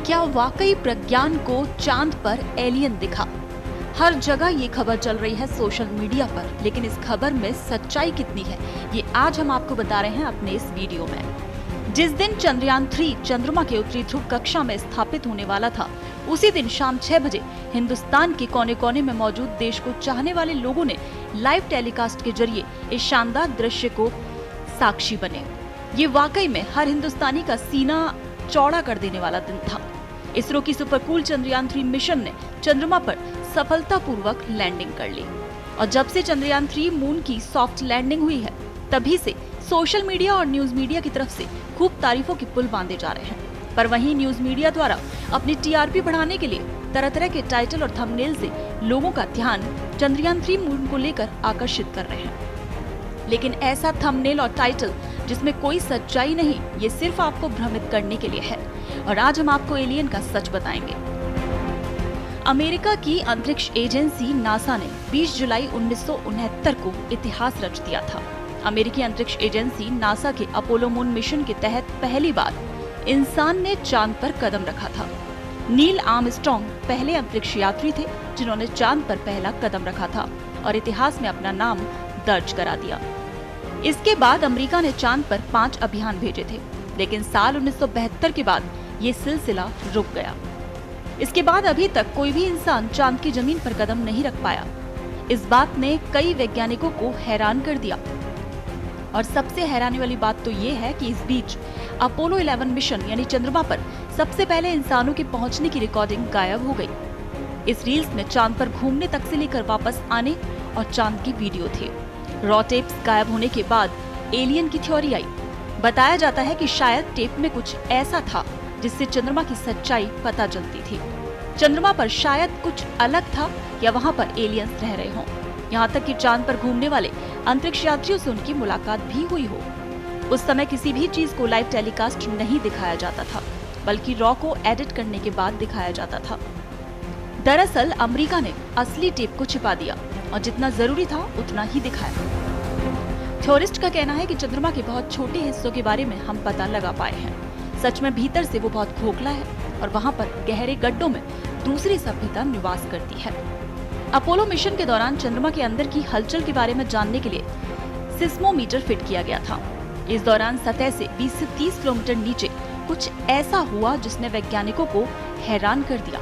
क्या वाकई प्रज्ञान को चांद पर एलियन दिखा? हर जगह ये खबर चल रही है सोशल मीडिया पर, लेकिन इस खबर में सच्चाई कितनी है ये आज हम आपको बता रहे हैं अपने इस वीडियो में। जिस दिन चंद्रयान 3 चंद्रमा के उत्तरी ध्रुव कक्षा में स्थापित होने वाला था, उसी दिन शाम 6 बजे हिंदुस्तान के कोने कोने में मौजूद देश को चाहने वाले लोगों ने लाइव टेलीकास्ट के जरिए इस शानदार दृश्य को साक्षी बने। ये वाकई में हर हिंदुस्तानी का सीना चौड़ा कर देने वाला दिन था। इसरो की सुपर कूल चंद्रयान 3 मिशन ने चंद्रमा पर सफलतापूर्वक लैंडिंग कर ली और जब से चंद्रयान 3 मून की सॉफ्ट लैंडिंग हुई है, तभी से सोशल मीडिया और न्यूज मीडिया की तरफ से खूब तारीफों के पुल बांधे जा रहे हैं। पर वहीं न्यूज मीडिया द्वारा अपनी टीआरपी बढ़ाने के लिए तरह तरह के टाइटल और थंबनेल से लोगों का ध्यान चंद्रयान 3 मून को लेकर आकर्षित कर रहे हैं। लेकिन ऐसा थंबनेल और टाइटल जिसमें कोई सच्चाई नहीं, ये सिर्फ आपको भ्रमित करने के लिए है। और आज हम आपको एलियन का सच बताएंगे। अमेरिका की अंतरिक्ष एजेंसी नासा ने 20 जुलाई 1969 को इतिहास रच दिया था। अमेरिकी अंतरिक्ष एजेंसी नासा के अपोलो मून मिशन के तहत पहली बार इंसान ने चांद पर कदम रखा था। नील आर्मस्ट्रांग पहले अंतरिक्ष यात्री थे जिन्होंने चांद पर पहला कदम रखा था और इतिहास में अपना नाम दर्ज करा दिया। इसके बाद अमेरिका ने चांद पर 5 अभियान भेजे थे, लेकिन साल 1972 के बाद ये सिलसिला रुक गया। इसके बाद अभी तक कोई भी इंसान चांद की जमीन पर कदम नहीं रख पाया। इस बात ने कई वैज्ञानिकों को हैरान कर दिया और सबसे हैरानी वाली बात तो ये है कि इस बीच अपोलो 11 मिशन यानी चंद्रमा पर सबसे पहले इंसानों के पहुंचने की रिकॉर्डिंग गायब हो गई। इस रील्स में चांद पर घूमने तक से लेकर वापस आने और चांद की वीडियो थे। रॉ टेप्स गायब होने के बाद एलियन की थ्योरी आई। बताया जाता है कि शायद टेप में कुछ ऐसा था जिससे चंद्रमा की सच्चाई पता चलती थी। चंद्रमा पर शायद कुछ अलग था या वहां पर एलियंस रह रहे हों। यहाँ तक कि चांद पर घूमने वाले अंतरिक्ष यात्रियों से उनकी मुलाकात भी हुई हो। उस समय किसी भी चीज को लाइव टेलीकास्ट नहीं दिखाया जाता था, बल्कि रॉ को एडिट करने के बाद दिखाया जाता था। दरअसल अमेरिका ने असली टेप को छिपा दिया और जितना जरूरी था उतना ही दिखाया। थ्योरिस्ट का कहना है कि चंद्रमा के बहुत छोटे हिस्सों के बारे में हम पता लगा पाए हैं। सच में भीतर से वो बहुत खोखला है और वहाँ पर गहरे गड्ढों में दूसरी सभ्यता निवास करती है। अपोलो मिशन के दौरान चंद्रमा के अंदर की हलचल के बारे में जानने के लिए सिस्मोमीटर फिट किया गया था। इस दौरान सतह से 20 से 30 किलोमीटर नीचे कुछ ऐसा हुआ जिसने वैज्ञानिकों को हैरान कर दिया।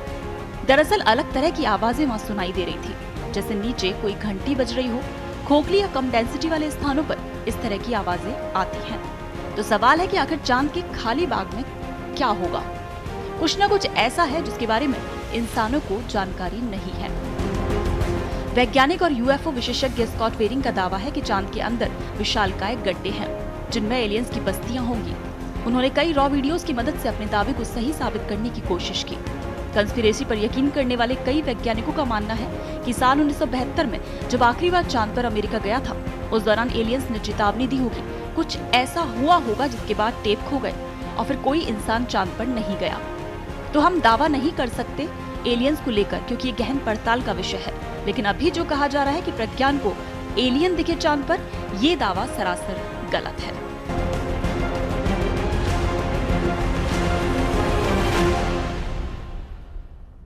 दरअसल अलग तरह की आवाजें वहाँ सुनाई दे रही थी, जैसे नीचे कोई घंटी बज रही हो। खोखली या कम डेंसिटी वाले स्थानों पर इस तरह की आवाजें आती हैं। तो सवाल है कि आखिर चांद के खाली बाग में क्या होगा? कुछ न कुछ ऐसा है जिसके बारे में इंसानों को जानकारी नहीं है। वैज्ञानिक और यूएफओ विशेषज्ञ स्कॉट वेरिंग का दावा है कि चांद के अंदर विशालकाय गड्ढे हैं जिनमें एलियंस की बस्तियां होंगी। उन्होंने कई रॉ वीडियोस की मदद से अपने दावे को सही साबित करने की कोशिश की। कंस्पिरेसी पर यकीन करने वाले कई वैज्ञानिकों का मानना है कि साल 1972 में जब आखिरी बार चांद पर अमेरिका गया था, उस दौरान एलियंस ने चेतावनी दी होगी। कुछ ऐसा हुआ होगा जिसके बाद टेप खो गए और फिर कोई इंसान चांद पर नहीं गया। तो हम दावा नहीं कर सकते एलियंस को लेकर, क्योंकि ये गहन पड़ताल का विषय है। लेकिन अभी जो कहा जा रहा है कि प्रज्ञान को एलियन दिखे चांद पर, ये दावा सरासर गलत है।